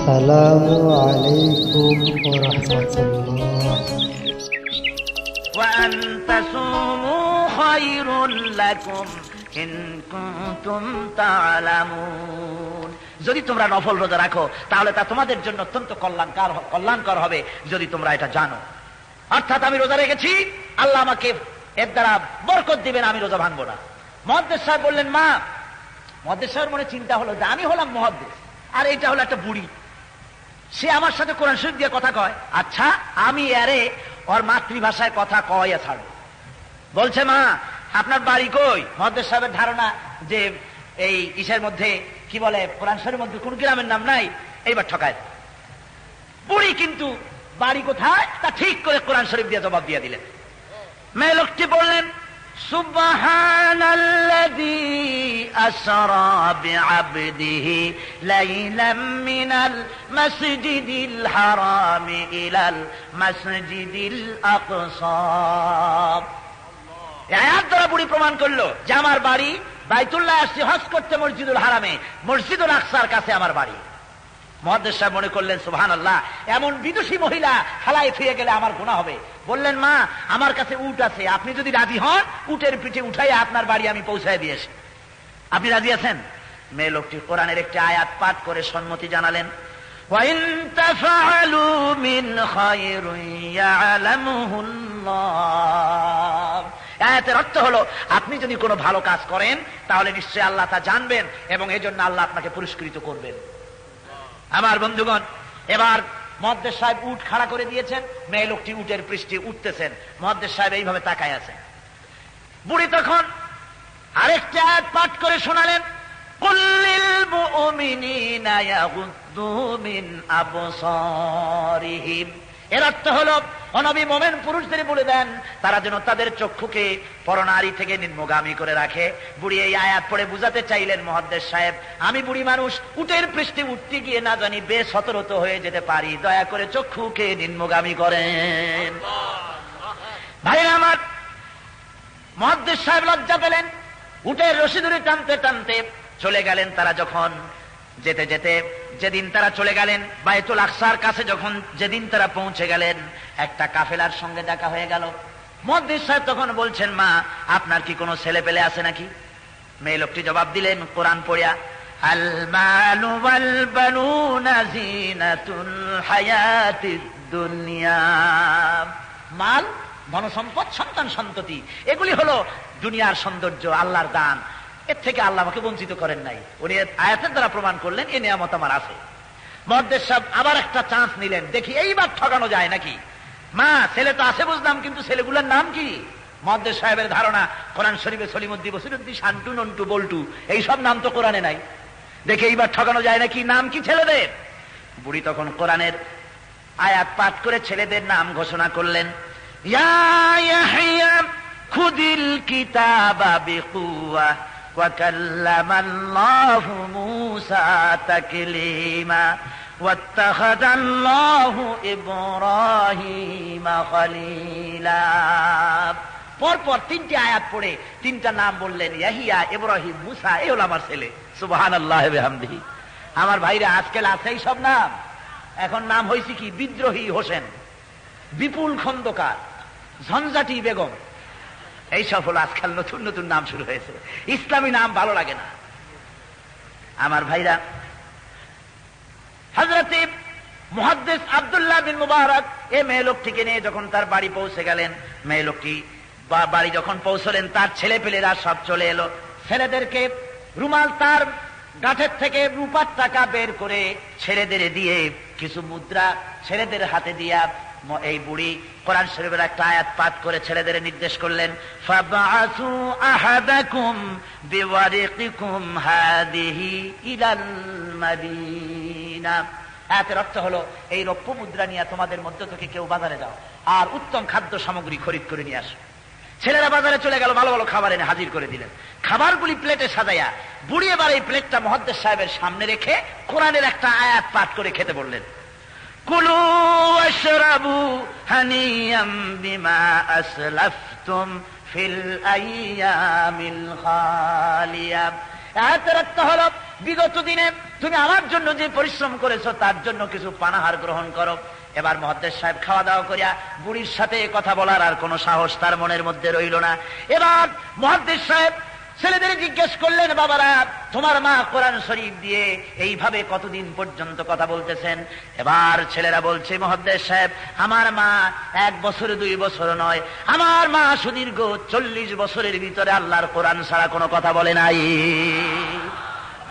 আসসালামু আলাইকুম ওয়া রাহমাতুল্লাহ। ওয়া আন তাসুমু খায়রুল লাকুম ইন কুনতুম তা'লামুন। যদি তোমরা নফল রোজা রাখো তাহলে তা তোমাদের জন্য অত্যন্ত কল্যাণকর হবে যদি তোমরা এটা জানো। অর্থাৎ আমি রোজা রেখেছি, আল্লাহ আমাকে এর দ্বারা বরকত দিবেন, আমি রোজা ভাঙবো না। মুহাদ্দিস সাহেব বললেন, মা, মুহাদ্দিস সাহেবের মনে চিন্তা হলো যে আমি হলাম মুহাদ্দিস আর এটা হলো একটা বুড়ি, সে আমার সাথে কোরআন শরীফ দিয়ে কথা কয়, আচ্ছা আমি আরে ওর মাতৃভাষায় কথা কয় ছাড়ো। বলছে, মা আপনার বাড়ি কই? মুহাদ্দিস সাহেবের ধারণা যে এই ইসের মধ্যে কি বলে কোরআন শরীফের মধ্যে কোন গ্রামের নাম নাই, এইবার ঠকায়। বুড়ি কিন্তু বাড়ি কোথায় তা ঠিক করে কোরআন শরীফ দিয়ে জবাব দিয়ে দিলেন। মেয়ে লোকটি বললেন, সুবহানাল্লাযী আসরা বিআবদিহি লাইলাম মিনাল মাসজিদিল হারামি ইলাল মাসজিদিল আকসা। এই আয়াত দ্বারা বুড়ি প্রমাণ করলো যে আমার বাড়ি বাইতুল্লাহ, আসছি হজ করতে মসজিদুল হারামে, মসজিদুল আকসার কাছে আমার বাড়ি। মুহাদ্দিস সাহেব মনে করলেন, সুবহানাল্লাহ, এমন বিদুষী মহিলা হালায় ফিরে গেলে আমার গুনাহ হবে। বললেন, মা আমার কাছে উট আছে, আপনি যদি রাজি হন উটের পিঠে উঠাইয়া আপনার বাড়ি আমি পৌঁছায় দিয়েছি, আপনি রাজি আছেন? মেয়ে লোকটি কোরআনের একটি আয়াত পাঠ করে সম্মতি জানালেন। ওয়া ইন তাফআলু মিন খায়রিন ইয়ালামুহুল্লাহ। আয়াতের অর্থ হলো, আপনি যদি কোনো ভালো কাজ করেন তাহলে নিশ্চয়ই আল্লাহ তা জানবেন এবং এই জন্য আল্লাহ আপনাকে পুরস্কৃত করবেন। আমার বন্ধুগণ, এবার মুহাদ্দিস সাহেব উট খাড়া করে দিয়েছেন, মেয়ে লোকটি উটের পৃষ্ঠে উঠতেছেন, মুহাদ্দিস সাহেব এইভাবে তাকায় আছেন। বুড়ি তখন আরেকটা আয়াত পাঠ করে শোনালেন, কুল্লিল মুমিনিনা ইয়াগুদ্দু মিন আবসারিহিম। এর অর্থ হলো, নবী মুমিন পুরুষদের বলে দেন তারা যেন তাদের চক্ষুকে পরনারী থেকে নিম্নগামী করে রাখে। বুড়ি এই আয়াত পড়ে বুঝাতে চাইলেন, মুহাদ্দিস সাহেব আমি বুড়ি মানুষ, উটের পৃষ্ঠে উঠতে গিয়ে না জানি বেসতর্ক হয়ে যেতে পারি, দয়া করে চক্ষুকে নিম্নগামী করেন। ভাইরা আমার, মুহাদ্দিস সাহেব লজ্জা পেলেন, উটের রশি ধরে টানতে টানতে চলে গেলেন। তারা যখন যেতে যেতে যেদিন তারা চলে গেলেন বাইতুল আকসার কাছে, যখন যেদিন তারা পৌঁছে গেলেন একটা কাফেলার সঙ্গে দেখা হয়ে গেল। মুহাদ্দিস সাহেব তখন বলছেন, মা আপনার কি কোনো ছেলে পেলে আছে নাকি? মেয়ে লোকটি জবাব দিলেন কোরআন পড়িয়া, আল মালু ওয়াল বানুনা জিনাতুল হায়াতিদ দুনিয়া। মাল, ধনসম্পদ, সন্তান সন্ততি, এগুলি হলো দুনিয়ার সৌন্দর্য, আল্লাহর দান। এর থেকে আল্লাহ আমাকে বঞ্চিত করেন নাই। উনি আয়াতের দ্বারা প্রমাণ করলেন এই নিয়ামত আমার আছে। মুহাদ্দিস সাহেব আবার একটা চান্স নিলেন, দেখি এইবার ঠকানো যায় নাকি। মা ছেলে তো আছে বুঝলাম, কিন্তু ছেলেগুলোর নাম কি? মুহাদ্দিস সাহেবের ধারণা কোরআন শরীফে সলিমুদ্দি, বসিরুদ্দি, শান্টু, নন্টু, বল্টু এইসব নাম তো কোরআনে নাই, দেখে এইবার ঠকানো যায় নাকি, নাম কি ছেলেদের? বুড়ি তখন কোরআনের আয়াত পাঠ করে ছেলেদের নাম ঘোষণা করলেন, ইয়া ইয়াহইয়া খুদিল কিতাবা বিকুওয়া ওয়া কাল্লামাল্লাহু মূসা তাকলীমা ওয়াত্তাখাযাল্লাহু ইব্রাহিমা খলীলা। পরপর তিনটি আয়াত পড়ে তিনটা নাম বললেন, ইয়াহিয়া, ইব্রাহিম, মূসা, এই হলো আমার ছেলে। সুবহানাল্লাহি ওয়া বিহামদিহি। আমার ভাইরা, আজকাল আছে এই সব নাম। এখন নাম হয়েছে কি, বিদ্রোহী হোসেন, বিপুল খন্দকার, ঝঞ্ঝাটি বেগম, এইসব হলো আজকাল নতুন নতুন নাম শুরু হয়েছে। ইসলামী নাম ভালো লাগে না। আমার ভাইরা, হযরত মুহাদ্দিস আব্দুল্লাহ বিন মুবারক এই মেয়ে লোকটিকে নিয়ে যখন তার বাড়ি পৌঁছে গেলেন, মেয়ে লোকটি বাড়ি যখন পৌঁছলেন তার ছেলে পেলেরা সব চলে এলো। ছেলেদেরকে রুমাল তার গাঁঠের থেকে রূপার টাকা বের করে ছেলেদের দিয়ে কিছু মুদ্রা ছেলেদের হাতে দিয়া এই বুড়ি কোরআন শরীফের একটা আয়াত পাঠ করে ছেলেদের নির্দেশ করলেন, ফাবআসু আহাদাকুম বিওয়ারিকিকুম হাদিহি ইলাল মাদিনা। আয়াতের অর্থ হলো, এই রৌপ্য মুদ্রা নিয়ে তোমাদের মধ্য থেকে কেউ বাজারে যাও আর উত্তম খাদ্য সামগ্রী খরিদ করে নিয়ে আসো। ছেলেরা বাজারে চলে গেল, ভালো ভালো খাবার এনে হাজির করে দিলেন। খাবারগুলি প্লেটে সাজাইয়া বুড়ি এবার এই প্লেটটা মুহাদ্দিস সাহেবের সামনে রেখে কোরআনের একটা আয়াত পাঠ করে খেতে বললেন, কুলু ওয়াশরাবু হানিয়াম বিমা আসলাফতুম ফিল আইয়ামিল খালিয়া। আয়াতের অর্থ হলো, বিগত দিনে তুমি আমার জন্য যে পরিশ্রম করেছো তার জন্য কিছু পানাহার গ্রহণ করো। এবার মুহাদ্দিস সাহেব খাওয়া দাওয়া করিয়া বুড়ির সাথে কথা বলার আর কোনো সাহস তার মনের মধ্যে রইল না। এবার মুহাদ্দিস সাহেব ছেলেদের জিজ্ঞেস করলেন, বাবারা তোমার মা কোরআন শরীফ দিয়ে এইভাবে কতদিন পর্যন্ত কথা বলতেছেন? এবার ছেলেরা বলছে, মুহাদ্দিস সাহেব আমার মা 1 বছর 2 বছর নয়, আমার মা সুদীর্ঘ 40 বছরের ভিতরে আল্লাহর কোরআন ছাড়া কোনো কথা বলে নাই।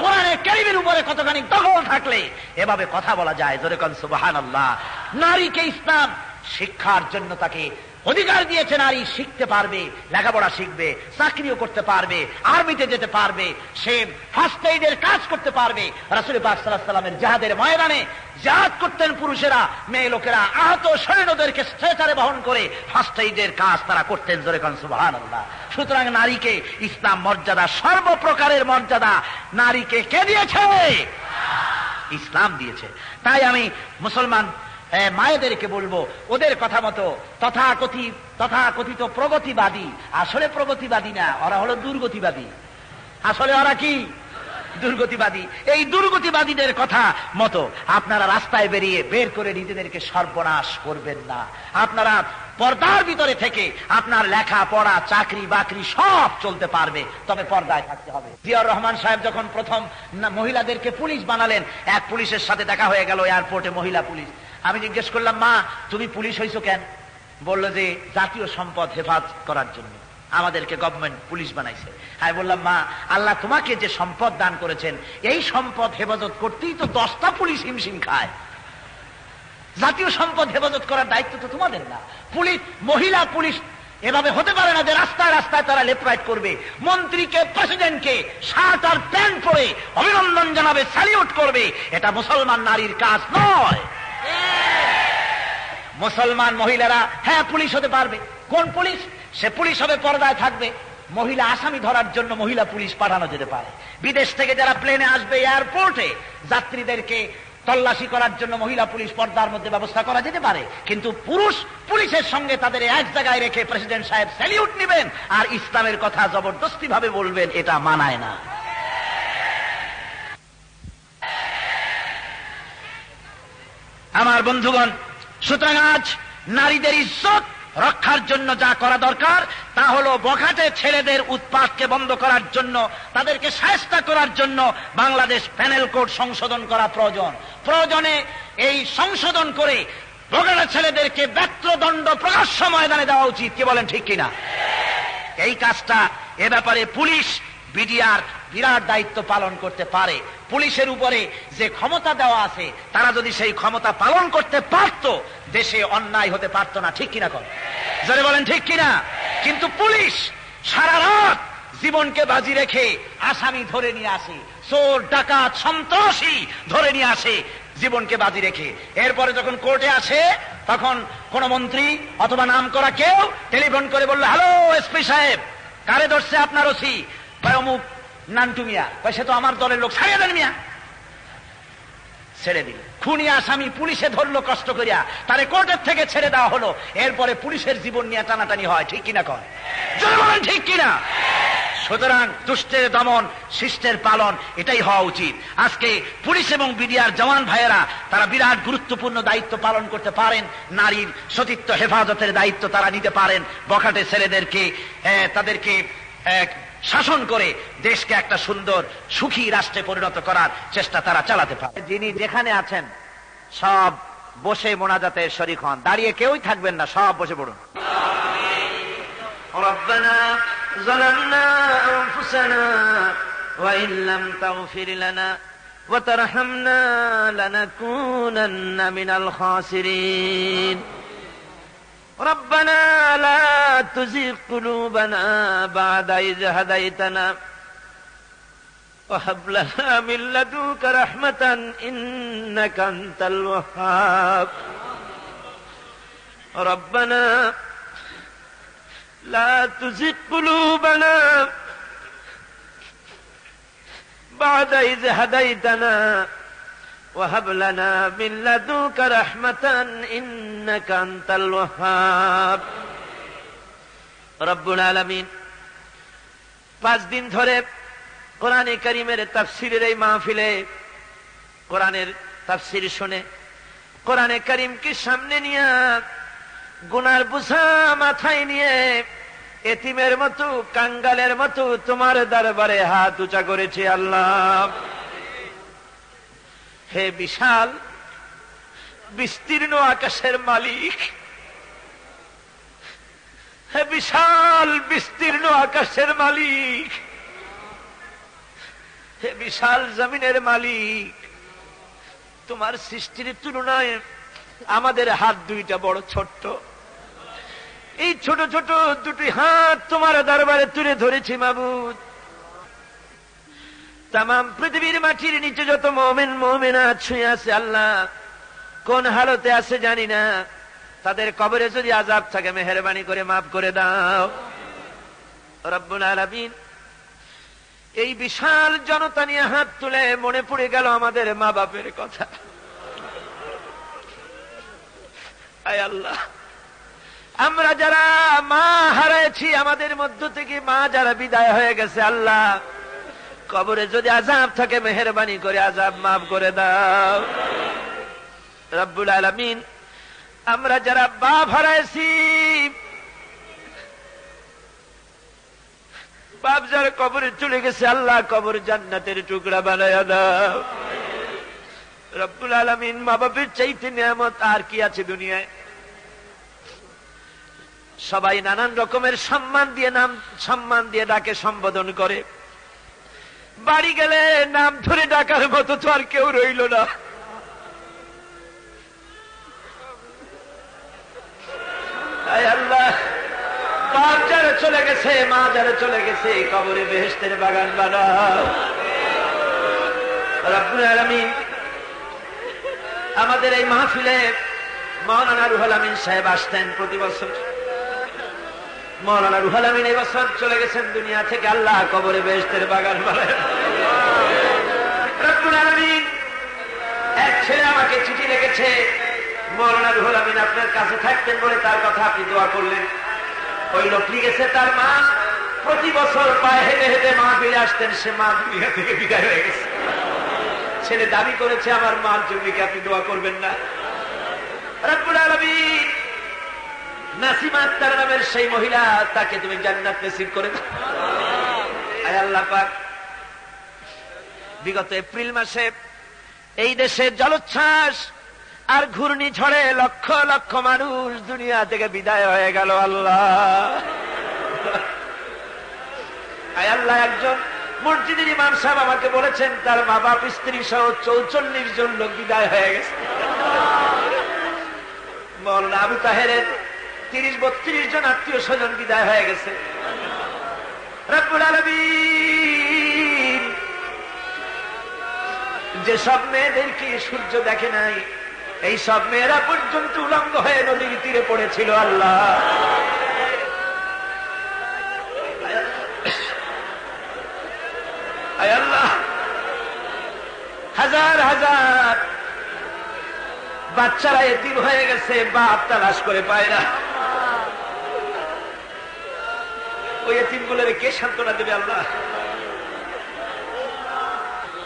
কোরআনের কারিমের উপরে কতখানি দখল থাকলে এভাবে কথা বলা যায়। জোরে কোন সুবহানাল্লাহ। নারীকে ইসলাম শিক্ষার জন্য তাকে অধিকার দিয়েছে। নারী শিখতে পারবে, লেখাপড়া শিখবে, চাকরিও করতে পারবে, আর্মিতে যেতে পারবে, সে ফার্স্ট এইডের কাজ করতে পারবে। রাসূল পাক সাল্লাল্লাহু আলাইহি ওয়াসাল্লামের জিহাদের ময়দানে জিহাদ করতেন পুরুষেরা, মেয়ে লোকেরা আহত সৈন্যদেরকে স্ট্রেচারে বহন করে ফার্স্ট এইডের কাজ তারা করতেন। জোরে কোন সুবহানাল্লাহ। সুতরাং নারীকে ইসলাম মর্যাদা, সর্বপ্রকারের মর্যাদা নারীকে কে দিয়েছে? ইসলাম দিয়েছে। তাই আমি মুসলমান মায়েদেরকে বলবো, ওদের কথা মতো তথাকথিত প্রগতিবাদী আসলে প্রগতিবাদী না, ওরা হলো দুর্গতিবাদী। আসলে ওরা কি? দুর্গতিবাদী। এই দুর্গতিবাদীদের কথা মতো আপনারা রাস্তায় বের করে নিজেদেরকে সর্বনাশ করবেন না। আপনারা পর্দার ভিতরে থেকে আপনার লেখা পড়া, চাকরি বাকরি সব চলতে পারবে, তবে পর্দায় থাকতে হবে। জিয়াউর রহমান সাহেব যখন প্রথম মহিলাদেরকে পুলিশ বানালেন, এক পুলিশের সাথে দেখা হয়ে গেল এয়ারপোর্টে, মহিলা পুলিশ। আমি জিজ্ঞেস করলাম, মা তুমি পুলিশ হইছো কেন? বললো যে জাতীয় সম্পদ হেফাজত করার জন্য আমাদেরকে গভর্নমেন্ট পুলিশ বানাইছে। আমি বললাম, মা আল্লাহ তোমাকে যে সম্পদ দান করেছেন এই সম্পদ হেফাজত করতেই তো 10টা পুলিশ হিমশিম খায়। জাতীয় সম্পদ হেফাজত করার দায়িত্ব তো তোমাদের না। পুলিশ, মহিলা পুলিশ এভাবে হতে পারে না যে রাস্তায় রাস্তায় তারা লেফট করবে, মন্ত্রীকে প্রেসিডেন্টকে শার্ট আর প্যান্ট পরে অভিনন্দন জানাবে, স্যালিউট করবে। এটা মুসলমান নারীর কাজ নয়। মুসলমান মহিলারা হ্যাঁ পুলিশ হতে পারবে। কোন পুলিশ? সে পুলিশ হবে, পর্দায় থাকবে। মহিলা আসামি ধরার জন্য মহিলা পুলিশ পাঠানো যেতে পারে। বিদেশ থেকে যারা প্লেনে আসবে এয়ারপোর্টে যাত্রীদেরকে তল্লাশি করার জন্য মহিলা পুলিশ পর্দার মধ্যে ব্যবস্থা করা যেতে পারে। কিন্তু পুরুষ পুলিশের সঙ্গে তাদের এক জায়গায় রেখে প্রেসিডেন্ট সাহেব স্যালিউট নেবেন আর ইসলামের কথা জবরদস্তি ভাবে বলবেন, এটা মানায় না। আমার বন্ধুগণ, সুতরাং আজ নারীদের ইজ্জত রক্ষার জন্য যা করা দরকার তা হলো বখাটে ছেলেদের উৎপাতকে বন্ধ করার জন্য, তাদেরকে শায়েস্তা করার জন্য বাংলাদেশ প্যানেল কোড সংশোধন করা প্রয়োজন। প্রয়োজনে এই সংশোধন করে বখাটে ছেলেদেরকে ব্যত্রদণ্ড প্রকাশ্য ময়দানে দেওয়া উচিত। কি বলেন, ঠিক কিনা? এই কাজটা, এ ব্যাপারে পুলিশ বিডিআর বিরাট দায়িত্ব পালন করতে পারে। পুলিশের উপরে যে ক্ষমতা দেওয়া আছে তারা যদি সেই ক্ষমতা পালন করতে পারত, দেশে অন্যায় হতে পারত না। ঠিক কিনা? কর যারা বলেন ঠিক কিনা? কিন্তু পুলিশ সারা রাত জীবনকে বাজি রেখে আসামি ধরে নিয়ে আসে, চোর ডাকাত সন্ত্রাসী ধরে নিয়ে আসে জীবনকে বাজি রেখে। এরপরে যখন কোর্টে আসে তখন কোন মন্ত্রী অথবা নাম করা কেউ টেলিফোন করে বলল, হ্যালো এসপি সাহেব, কারে ধরছে আপনার ওসি? অমুক নান্টু মিয়া। সে তো আমার দলের লোক, ছাড়িয়ে দেন মিয়া। ছেড়ে দিল। খুনি আসামি পুলিশে ধরলো কষ্ট করিয়া, তারে কোর্টের থেকে ছেড়ে দেওয়া হলো। এরপরে পুলিশের জীবন নিয়ে টানাটানি হয়। ঠিক কিনা? কর বলেন ঠিক কিনা? সুতরাং দুষ্টের দমন, শিষ্টের পালন, এটাই হওয়া উচিত। আজকে পুলিশ এবং বিডিআর জওয়ান ভাইয়েরা তারা বিরাট গুরুত্বপূর্ণ দায়িত্ব পালন করতে পারেন। নারীর সতীত্ব হেফাজতের দায়িত্ব তারা নিতে পারেন। বখাটে ছেলেদেরকে তাদেরকে শাসন করে দেশকে একটা সুন্দর সুখী রাষ্ট্রে পরিণত করার চেষ্টা তারা চালাতে পারে। যিনি যেখানে আছেন সব বসে মোনাজাতের শরীক হন, দাঁড়িয়ে কেউই থাকবেন না, সব বসে পড়ুন। রব্বানা যালামনা আনফুসানা ওয়া ইন লাম তাগফির লানা ওয়া তারহামনা লানাকুনান্না মিনাল খাসিরিন। ربنا لا تزغ قلوبنا بعد إذ هديتنا وهب لنا من لدنك رحمة إنك أنت الوهاب. ربنا لا تزغ قلوبنا بعد إذ هديتنا وهب لنا من لدنك رحمة إنك أنت الوهاب. রব্বুল আলামিন 5 দিন ধরে কোরআনে কারীমের তাফসীরের এই মাহফিলে কোরআনের তাফসীর শুনে কোরআনে কারীমকে সামনে নিয়ে গুনার বোঝা মাথায় নিয়ে এতিমের মতো কাঙ্গালের মতো তোমার দরবারে হাত উঁচা করেছি আল্লাহ। হে বিশাল বিস্তীর্ণ আকাশের মালিক, হে বিশাল বিস্তীর্ণ আকাশের মালিক, হে বিশাল জমিনের মালিক, তোমার সৃষ্টির তুলনায় আমাদের হাত দুইটা বড় ছোট্ট। এই ছোট ছোট দুটি হাত তোমার দরবারে তুলে ধরেছি মাবুদ। তাম পৃথিবীর মাটির নিচে যত মুমিন মুমিনাত শুয়ে আছে আল্লাহ, কোন হালতে আছে জানি না, তাদের কবরে যদি আযাব থাকে মেহেরবানি করে মাফ করে দাও রব্বুল আলামিন। এই বিশাল জনতা নিয়ে হাত তুলে মনে পড়ে গেল আমাদের মা বাপের কথা। আয় আল্লাহ, আমরা যারা মা হারাইছি, আমাদের মধ্য থেকে মা যারা বিদায় হয়ে গেছে আল্লাহ, কবরে যদি আযাব থাকে মেহেরবানি করে আযাব মাফ করে দাও রব্বুল আলামিন। আমরা যারা বাপ হারাইছি, বাপ যারা কবরে চলে গেছে আল্লাহ, কবর জান্নাতের টুকরা বানায়া দাও রব্বুল আলামিন। মা বাপের চাইতে নিয়ামত আর কি আছে দুনিয়ায়? সবাই নানান রকমের সম্মান দিয়ে ডাকে, সম্বোধন করে। বাড়ি গেলে নাম ধরে ডাকার মতো তো আর কেউ রইল না। আয় আল্লাহ, বাপ যারা চলে গেছে, মা যারা চলে গেছে, কবরে বেহেশতের বাগান বানাও রব্বুল আলামিন। আমাদের এই মাহফিলে মাওলানা রুহুল আমিন সাহেব আসতেন প্রতি বছর। মাওলানা রুহুল আমিন এই বছর চলে গেছেন দুনিয়া থেকে, আল্লাহ কবরে বেহেশতের বাগান বানায় রব্বুল আলামিন। এক ছেলে আমাকে চিঠি লিখেছে, মাওলানা রুহুল আমিন আপনার কাছে থাকতেন বলে তার কথা আপনি দোয়া করলেন। ওই লোক লিখেছে তার মা প্রতি বছর পায়ে হেঁটে হেঁটে মাহফিলে আসতেন, সে মা দুনিয়া থেকে বিদায় হয়ে গেছে। ছেলে দাবি করেছে আমার মার জন্য কি আপনি দোয়া করবেন না রব্বুল আলামিন। নাসিমা আক্তার নামের সেই মহিলা, তাকে তুমি জান্নাত নসিব করে দাও আয় আল্লাহ পাক। বিগত এপ্রিল মাসে এই দেশে জলোচ্ছ্বাস আর ঘূর্ণিঝড়ে লক্ষ লক্ষ মানুষ দুনিয়া থেকে বিদায় হয়ে গেল আল্লাহ। আয় আল্লাহ, একজন মসজিদের ইমাম সাহেব আমাকে বলেছেন তার মা বাপ স্ত্রী সহ 44 জন লোক বিদায় হয়ে গেছে। মাওলানা আবু তাহেরের 30-32 জন আত্মীয় স্বজন বিদায় হয়ে গেছে রব্বুল আলামিন। যে সব মেয়েদেরকে সূর্য দেখে নাই, এই সব মেয়েরা পর্যন্ত উলঙ্গ হয়ে নদীর তীরে পড়েছিল আল্লাহ। আয় আল্লাহ, হাজার হাজার বাচ্চারা এতিম হয়ে গেছে, বাপ তালাশ করে পায় না। ওই এতিমগুলোর কে সান্ত্বনা দেবে আল্লাহ?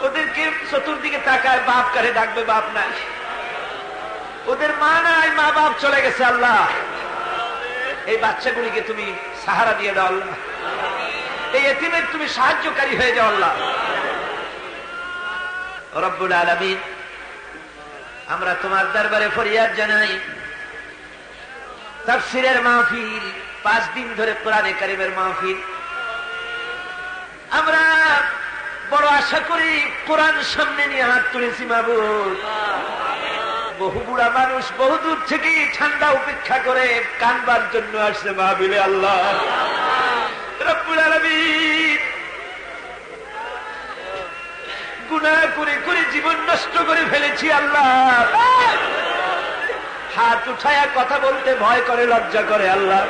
ওদেরকে চতুর্দিকে তাকায়, বাপ কারে ডাকবে, বাপ নাই। ওদের মা নাই, মা বাপ চলে গেছে আল্লাহ। এই বাচ্চাগুলিকে তুমি সাহারা দিয়ে দাও আল্লাহ, এই এতিমের তুমি সাহায্যকারী হয়ে যাও আল্লাহ রব্বুল আলামিন। আমরা তোমার দরবারে ফরিয়াদ জানাই, তাফসীরের মাহফিল 5 দিন ধরে, কোরআনে কারীমের মাহফিল, আমরা বড় আশা করি কোরআন সামনে নিয়ে হাত তুলেছি মাবুদ। বহু বুড়া মানুষ বহু দূর থেকে ঠান্ডা উপেক্ষা করে কানবার জন্য আসছে মাহফিলে আল্লাহ রব্বুল আলামিন। গুনাহ করে করে জীবন নষ্ট করে ফেলেছি আল্লাহ। হাত উঠায়া কথা বলতে ভয় করে, লজ্জা করে আল্লাহ।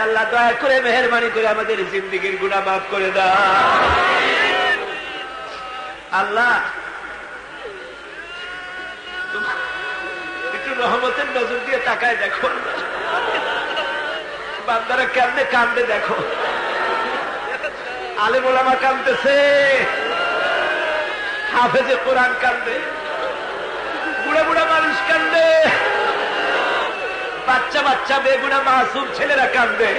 আল্লাহ দয়া করে মেহেরবানি করে আমাদের জিন্দেগীর গুনাহ মাফ করে দাও আল্লাহ। একটু রহমতের নজর দিয়ে তাকায় দেখো, বান্দারা কেমনে কান্দে দেখো। আলেম ওলামা কাঁদতেছে, হাফেজে কোরআন কান্দে, বুড়া বুড়া মানুষ কান্দে, বাচ্চা বাচ্চা বেগুনা মাসুম ছেলেরা কান্দে।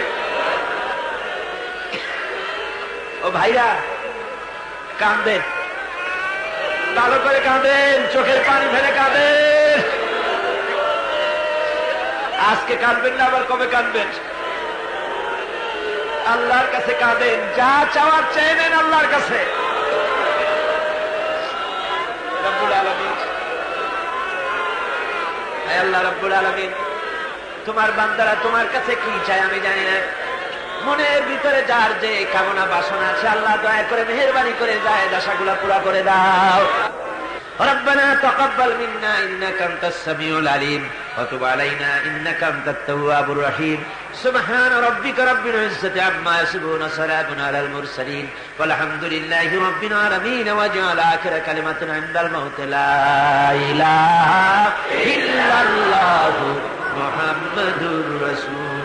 ও ভাইরা কান্দেন, ভালো করে কাঁদেন, চোখের পানি ফেলে কাঁদেন। আজকে কাঁদবেন না, আবার কবে কাঁদবেন? আল্লাহর কাছে কাঁদেন, যা চাওয়ার চেয়ে নেন আল্লাহর কাছে। রব্বুল আলামিন, হে আল্লাহ রব্বুল আলামিন, তোমার বান্দারা তোমার কাছে কি চায় আমি জানি না। মনের ভিতরে যার যে কামনা বাসনা আছে আল্লাহ দয়া করে মেহেরবানি করে যায় আশাগুলা পুরা করে দাও। ربنا تقبل منا إنك أنت السميع العليم وتب علينا إنك أنت التواب الرحيم سبحان ربك رب العزة عما يصفون وسلام على المرسلين والحمد لله رب العالمين واجعل آخر كلمة عند الموت لا إله إلا الله محمد رسول